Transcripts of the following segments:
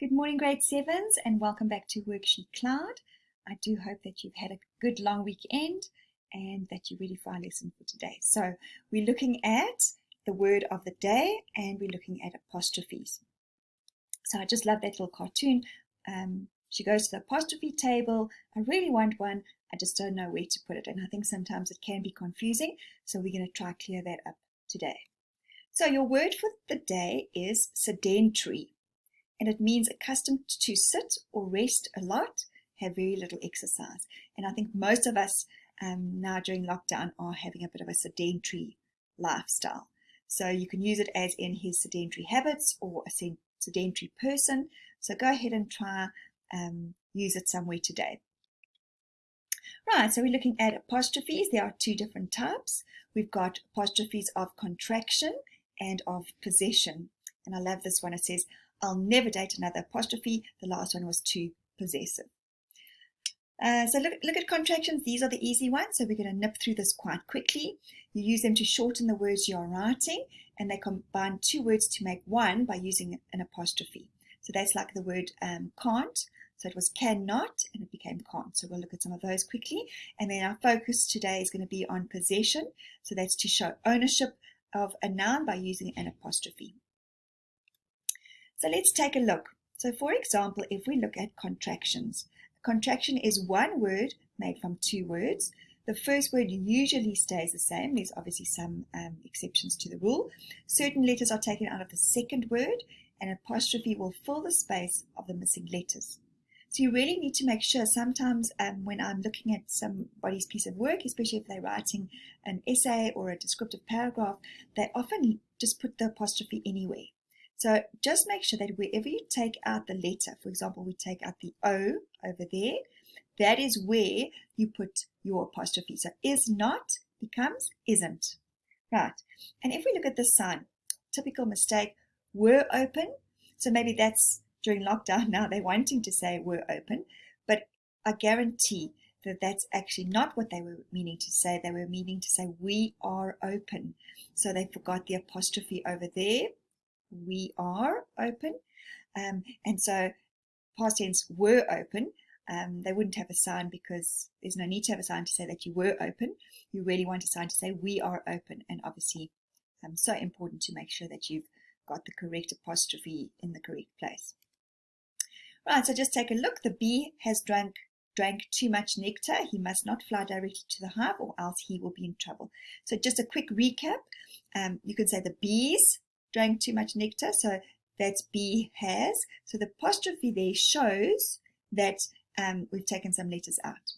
Good morning, grade 7s, and welcome back to WorksheetCloud. I do hope that you've had a good long weekend and that you're ready for our lesson for today. So we're looking at the word of the day and we're looking at apostrophes. So I just love that little cartoon. She goes to the apostrophe table. I really want one. I just don't know where to put it. And I think sometimes it can be confusing. So we're going to try clear that up today. So your word for the day is sedentary. And it means accustomed to sit or rest a lot, have very little exercise. And I think most of us now during lockdown are having a bit of a sedentary lifestyle. So you can use it as in his sedentary habits or a sedentary person. So go ahead and try use it somewhere today. Right, so we're looking at apostrophes. There are two different types. We've got apostrophes of contraction and of possession. And I love this one. It says, I'll never date another apostrophe. The last one was too possessive. So look at contractions. These are the easy ones. So we're going to nip through this quite quickly. You use them to shorten the words you're writing, and they combine two words to make one by using an apostrophe. So that's like the word can't. So it was cannot, and it became can't. So we'll look at some of those quickly. And then our focus today is going to be on possession. So that's to show ownership of a noun by using an apostrophe. So let's take a look. So for example, if we look at contractions, a contraction is one word made from two words. The first word usually stays the same. There's obviously some exceptions to the rule. Certain letters are taken out of the second word, and an apostrophe will fill the space of the missing letters. So you really need to make sure sometimes when I'm looking at somebody's piece of work, especially if they're writing an essay or a descriptive paragraph, they often just put the apostrophe anywhere. So just make sure that wherever you take out the letter, for example, we take out the O over there, that is where you put your apostrophe. So is not becomes isn't. Right. And if we look at this sign, typical mistake, were open. So maybe that's during lockdown now they're wanting to say were open, but I guarantee that that's actually not what they were meaning to say. They were meaning to say we are open. So they forgot the apostrophe over there. We are open, and so past tense were open. They wouldn't have a sign because there's no need to have a sign to say that you were open. You really want a sign to say we are open, and obviously so important to make sure that you've got the correct apostrophe in the correct place. Right, so just take a look. The bee has drank too much nectar. He must not fly directly to the hive or else he will be in trouble. So just a quick recap. You could say the bees drank too much nectar, so that's bee has. So the apostrophe there shows that we've taken some letters out.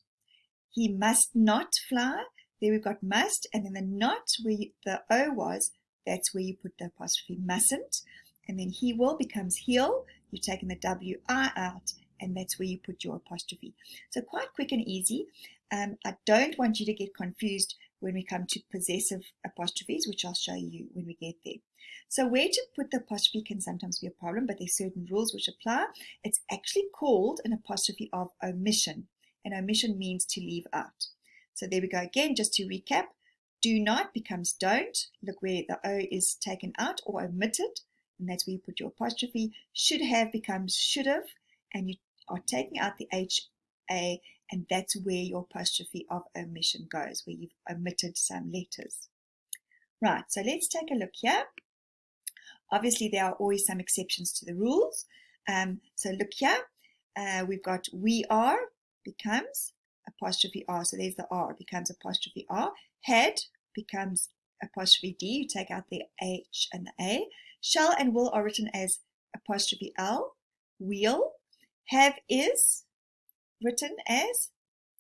He must not fly. There we've got must, and then the not where the O was, that's where you put the apostrophe mustn't. And then he will becomes he'll. You've taken the WI out, and that's where you put your apostrophe. So quite quick and easy. I don't want you to get confused when we come to possessive apostrophes, which I'll show you when we get there. So where to put the apostrophe can sometimes be a problem, but there's certain rules which apply. It's actually called an apostrophe of omission, and omission means to leave out. So there we go again, just to recap. Do not becomes don't. Look where the O is taken out or omitted, and that's where you put your apostrophe. Should have becomes should have, and you are taking out the HA, and that's where your apostrophe of omission goes, where you've omitted some letters. Right, so let's take a look here. Obviously, there are always some exceptions to the rules. So look here. We've got we are becomes apostrophe R. So there's the R, becomes apostrophe R. Had becomes apostrophe D. You take out the H and the A. Shall and will are written as apostrophe L. Wheel. Have is written as,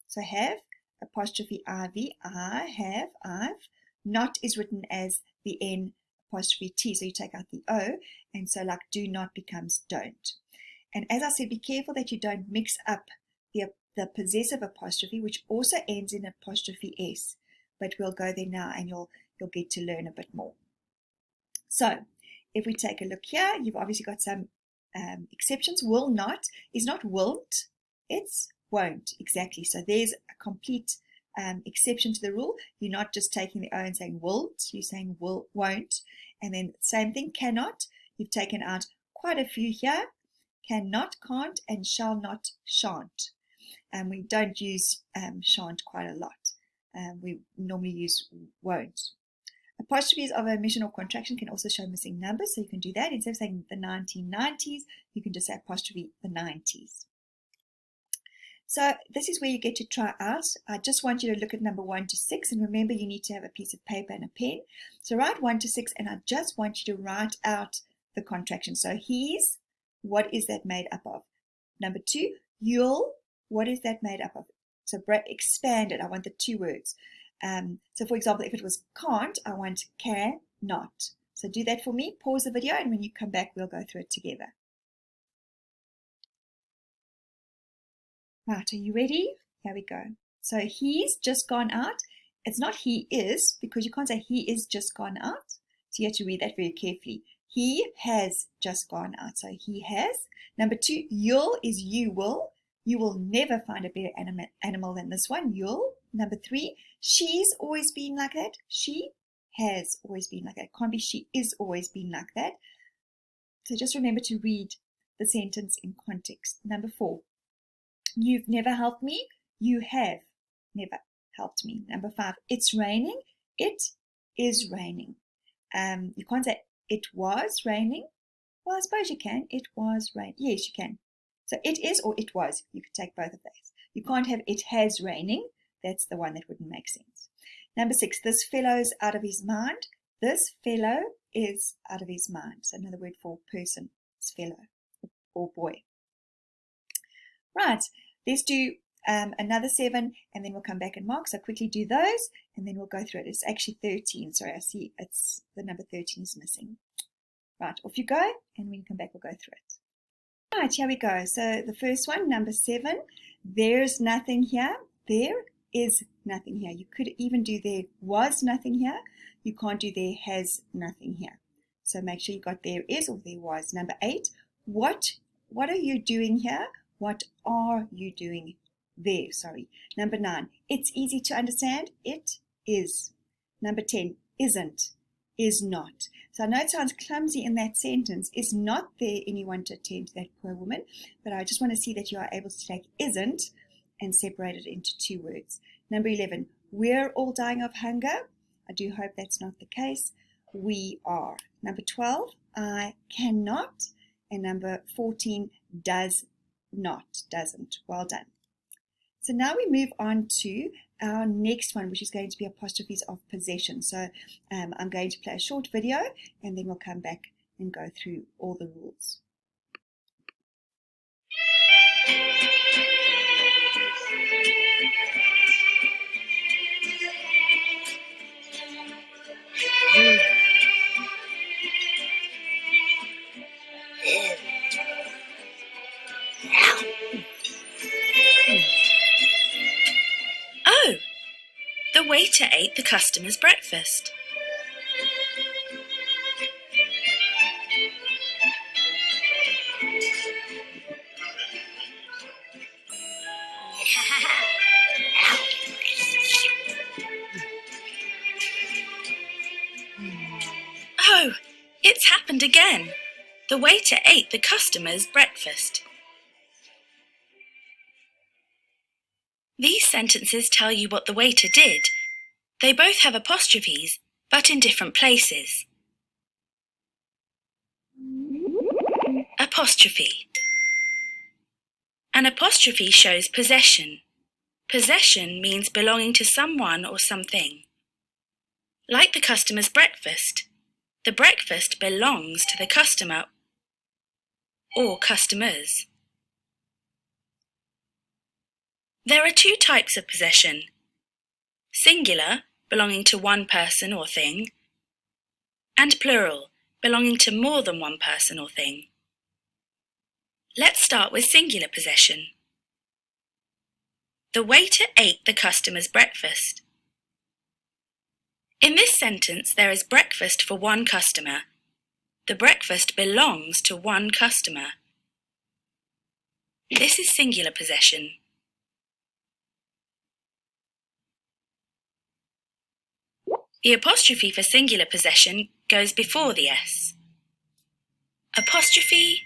so have, apostrophe IV, I, have, I've. Not is written as the N, apostrophe T, so you take out the O, and so like do not becomes don't. And as I said, be careful that you don't mix up the possessive apostrophe, which also ends in apostrophe S, but we'll go there now and you'll get to learn a bit more. So if we take a look here, you've obviously got some exceptions. Will not is not won't, it's won't, exactly. So there's a complete exception to the rule. You're not just taking the O and saying won't, you're saying will, won't. And then same thing, cannot. You've taken out quite a few here. cannot, can't, and shall not, shan't. We don't use shan't quite a lot. We normally use won't. Apostrophes of omission or contraction can also show missing numbers, so you can do that. Instead of saying the 1990s, you can just say apostrophe the 90s. So this is where you get to try out. I just want you to look at number 1 to 6, and remember you need to have a piece of paper and a pen. So write 1 to 6, and I just want you to write out the contraction. So he's, what is that made up of? Number 2, you'll, what is that made up of? So expand it. I want the 2 words. So for example, if it was can't, I want can, not. So do that for me. Pause the video, and when you come back, we'll go through it together. Right, are you ready? Here we go. So he's just gone out. It's not he is, because you can't say he is just gone out. So you have to read that very carefully. He has just gone out. So he has. Number 2, you'll is you will. You will never find a better animal than this one, you'll. Number 3, she's always been like that. She has always been like that. Can't be she is always been like that. So just remember to read the sentence in context. Number 4, you've never helped me. You have never helped me. Number 5, it's raining. It is raining. You can't say it was raining. Well, I suppose you can. It was raining. Yes, you can. So it is or it was. You could take both of those. You can't have it has raining. That's the one that wouldn't make sense. Number 6, this fellow's out of his mind. This fellow is out of his mind. So another word for person is fellow or boy. Right, let's do another 7, and then we'll come back and mark. So quickly do those, and then we'll go through it. It's actually 13. Sorry, I see it's the number 13 is missing. Right, off you go, and when you come back, we'll go through it. Right, here we go. So the first one, number 7, there's nothing here. There is nothing here. You could even do there was nothing here. You can't do there has nothing here. So make sure you got there is or there was. Number 8, what are you doing here? What are you doing there? Sorry. Number 9, it's easy to understand. It is. Number 10, isn't, is not. So I know it sounds clumsy in that sentence. Is not there anyone to attend to that poor woman? But I just want to see that you are able to take isn't and separate it into 2 words. Number 11, we're all dying of hunger. I do hope that's not the case. We are. Number 12, I cannot. And number 14, does not, doesn't. Well done. So now we move on to our next one, which is going to be apostrophes of possession. So I'm going to play a short video, and then we'll come back and go through all the rules. Oh, the waiter ate the customer's breakfast. Oh, it's happened again. The waiter ate the customer's breakfast. These sentences tell you what the waiter did. They both have apostrophes, but in different places. Apostrophe. An apostrophe shows possession. Possession means belonging to someone or something. Like the customer's breakfast, the breakfast belongs to the customer or customers. There are 2 types of possession: singular, belonging to one person or thing, and plural, belonging to more than one person or thing. Let's start with singular possession. The waiter ate the customer's breakfast. In this sentence, there is breakfast for one customer. The breakfast belongs to one customer. This is singular possession. The apostrophe for singular possession goes before the S. Apostrophe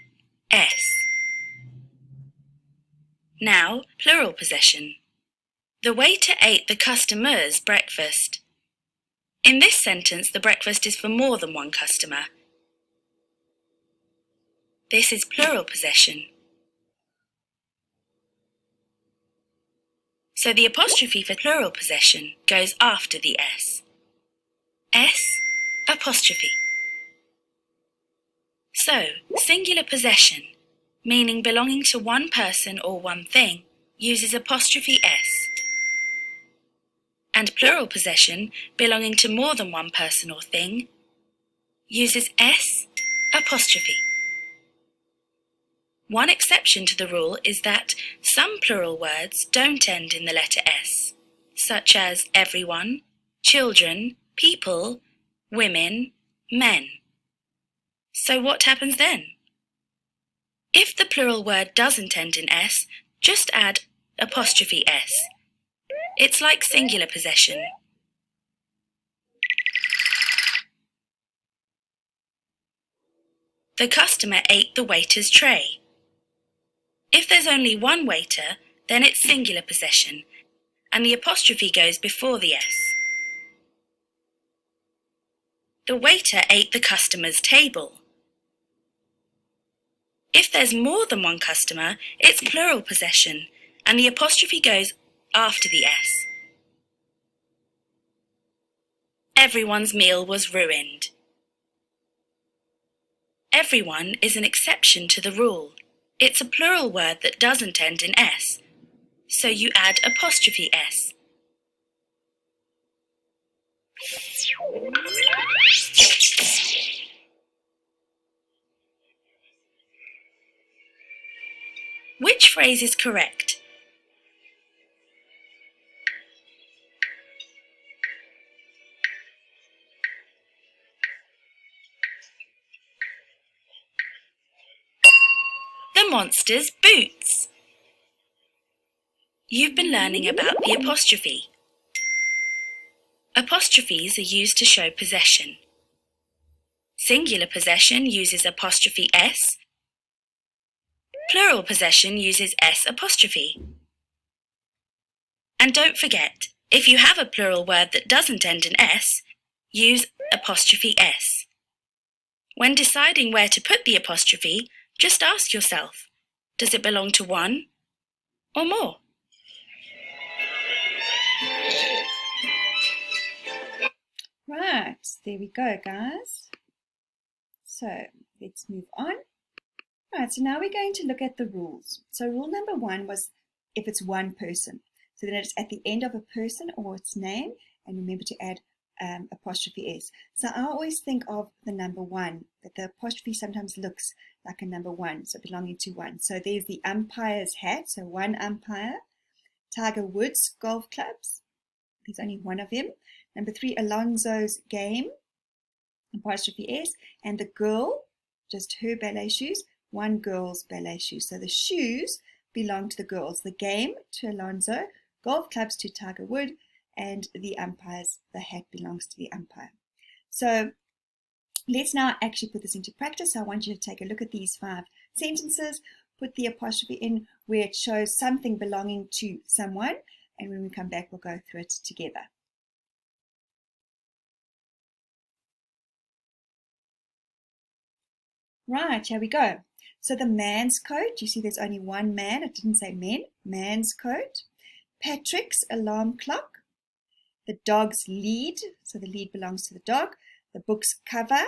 S. Now, plural possession. The waiter ate the customer's breakfast. In this sentence, the breakfast is for more than one customer. This is plural possession. So the apostrophe for plural possession goes after the S. S apostrophe. So, singular possession, meaning belonging to one person or one thing, uses apostrophe S. And plural possession, belonging to more than one person or thing, uses S apostrophe. One exception to the rule is that some plural words don't end in the letter S, such as everyone, children, people, women, men. So what happens then? If the plural word doesn't end in S, just add apostrophe S. It's like singular possession. The customer ate the waiter's tray. If there's only one waiter, then it's singular possession, and the apostrophe goes before the S. The waiter ate the customer's table. If there's more than one customer, it's plural possession, and the apostrophe goes after the S. Everyone's meal was ruined. Everyone is an exception to the rule. It's a plural word that doesn't end in S, so you add apostrophe S. Which phrase is correct? The monster's boots. You've been learning about the apostrophe. Apostrophes are used to show possession. Singular possession uses apostrophe S. Plural possession uses S apostrophe. And don't forget, if you have a plural word that doesn't end in S, use apostrophe S. When deciding where to put the apostrophe, just ask yourself, does it belong to one or more? Right, there we go, guys. So let's move on. Right, so now we're going to look at the rules. So rule number 1 was if it's one person. So then it's at the end of a person or its name, and remember to add apostrophe S. So I always think of the number 1, that the apostrophe sometimes looks like a number 1, so belonging to one. So there's the umpire's hat, so one umpire. Tiger Woods golf clubs, there's only one of them. Number 3, Alonso's game, apostrophe S. And the girl, just her ballet shoes, one girl's ballet shoes. So the shoes belong to the girls, the game to Alonso, golf clubs to Tiger Wood, and the umpires, the hat belongs to the umpire. So let's now actually put this into practice. So I want you to take a look at these 5 sentences, put the apostrophe in where it shows something belonging to someone, and when we come back, we'll go through it together. Right, here we go. So the man's coat, you see there's only one man, it didn't say men, man's coat. Patrick's alarm clock. The dog's lead, so the lead belongs to the dog. The book's cover.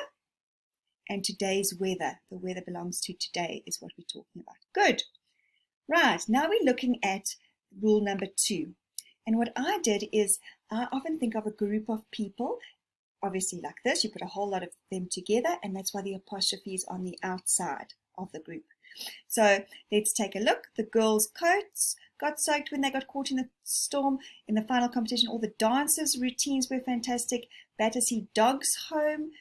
And today's weather, the weather belongs to today is what we're talking about. Good. Right, now we're looking at rule number 2. And what I did is I often think of a group of people, obviously like this, you put a whole lot of them together, and that's why the apostrophe is on the outside of the group. So let's take a look. The girls' coats got soaked when they got caught in the storm. In the final competition, all the dancers' routines were fantastic. Battersea Dogs Home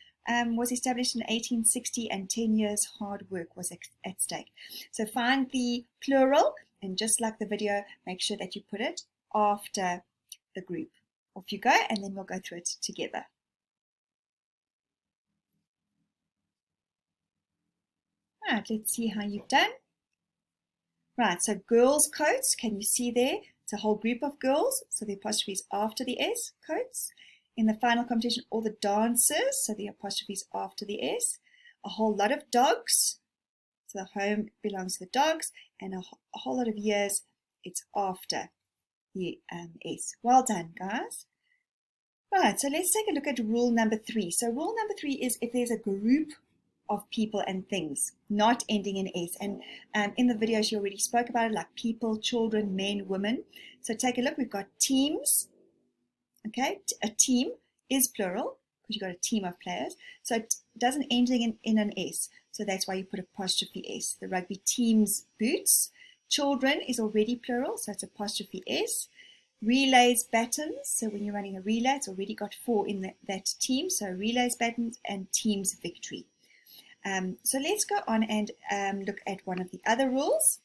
was established in 1860, and 10 years hard work was at stake. So find the plural, and just like the video, make sure that you put it after the group. Off you go, and then we'll go through it together. Right, let's see how you've done. Right, so girls' coats, can you see there? It's a whole group of girls, so the apostrophe is after the S, coats. In the final competition, all the dancers, so the apostrophe is after the S. A whole lot of dogs, so the home belongs to the dogs, and a whole lot of years, it's after the S. Well done, guys. Right, so let's take a look at rule number 3. So rule number 3 is if there's a group of people and things not ending in S. And in the video, she already spoke about it, like people, children, men, women. So take a look. We've got teams. Okay, a team is plural because you've got a team of players. So it doesn't end in an S. So that's why you put apostrophe S. The rugby team's boots. Children is already plural, so it's apostrophe S. Relays, battens. So when you're running a relay, it's already got 4 in that team. So relays, battens, and team's victory. So let's go on and look at one of the other rules.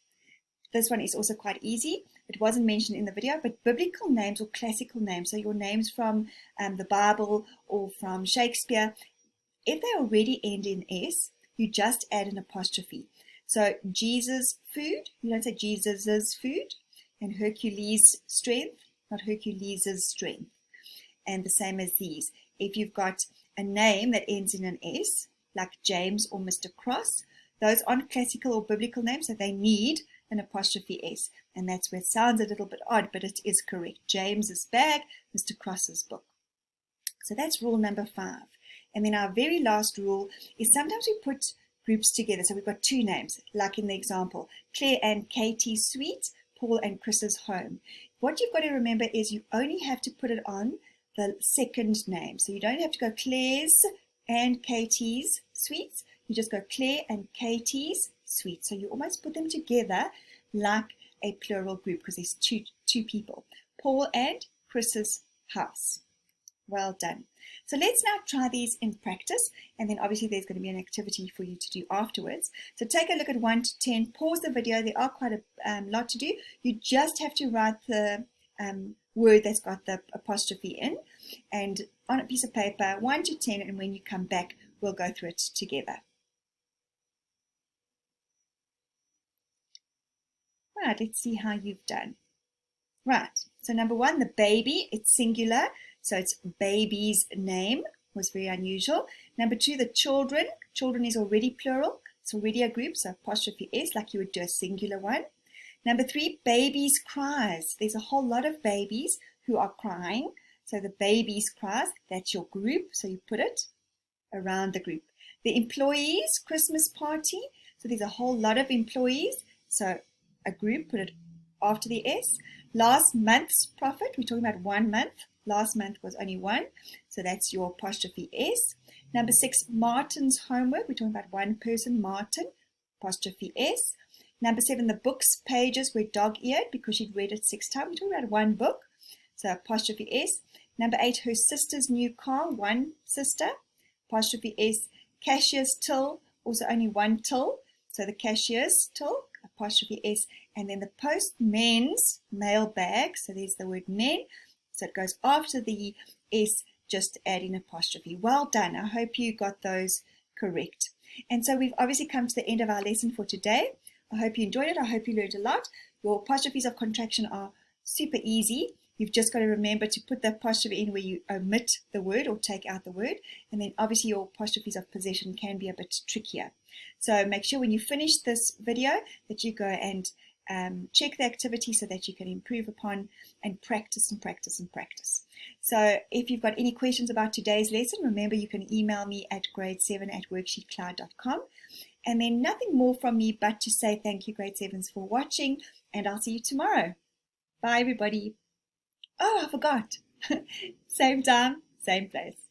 This one is also quite easy. It wasn't mentioned in the video, but biblical names or classical names, so your names from the Bible or from Shakespeare, if they already end in S, you just add an apostrophe. So Jesus' food, you don't say Jesus's food, and Hercules' strength, not Hercules' strength. And the same as these. If you've got a name that ends in an S, like James or Mr. Cross, those aren't classical or biblical names, so they need an apostrophe S. And that's where it sounds a little bit odd, but it is correct. James's bag, Mr. Cross's book. So that's rule number 5. And then our very last rule is sometimes we put groups together. So we've got 2 names, like in the example, Claire and Katie's suite, Paul and Chris's home. What you've got to remember is you only have to put it on the second name. So you don't have to go Claire's and Katie's suites. You just go Claire and Katie's suite. So you almost put them together like a plural group because there's two people. Paul and Chris's house. Well done. So let's now try these in practice, and then obviously there's going to be an activity for you to do afterwards. So take a look at 1 to 10, pause the video. There are quite a lot to do. You just have to write the word that's got the apostrophe in, and on a piece of paper, 1 to 10, and when you come back, we'll go through it together. Right, let's see how you've done. Right, so number 1, the baby, it's singular, so it's baby's name, was very unusual. Number 2, the children, children is already plural, it's already a group, so apostrophe S, like you would do a singular one. Number 3, baby's cries, there's a whole lot of babies who are crying, so the baby's cries, that's your group, so you put it around the group. The employees, Christmas party, so there's a whole lot of employees, so a group, put it after the S. Last month's profit, we're talking about 1 month. Last month was only 1, so that's your apostrophe S. Number 6, Martin's homework, we're talking about 1 person, Martin, apostrophe S. Number 7, the books pages were dog-eared because she'd read it 6 times. We're talking about 1 book, so apostrophe S. Number 8, her sister's new car, 1 sister, apostrophe S. Cashier's till, also only 1 till, so the cashier's till, apostrophe S. And then the postman's mail bag, so there's the word men, so it goes after the S, just adding apostrophe. Well done. I hope you got those correct. And so we've obviously come to the end of our lesson for today. I hope you enjoyed it. I hope you learned a lot. Your apostrophes of contraction are super easy. You've just got to remember to put the apostrophe in where you omit the word or take out the word. And then obviously your apostrophes of possession can be a bit trickier. So make sure when you finish this video that you go and check the activity so that you can improve upon and practice and practice and practice. So if you've got any questions about today's lesson, remember you can email me at grade7@worksheetcloud.com. And then nothing more from me but to say thank you, grade 7s, for watching, and I'll see you tomorrow. Bye, everybody. Oh, I forgot. Same time, same place.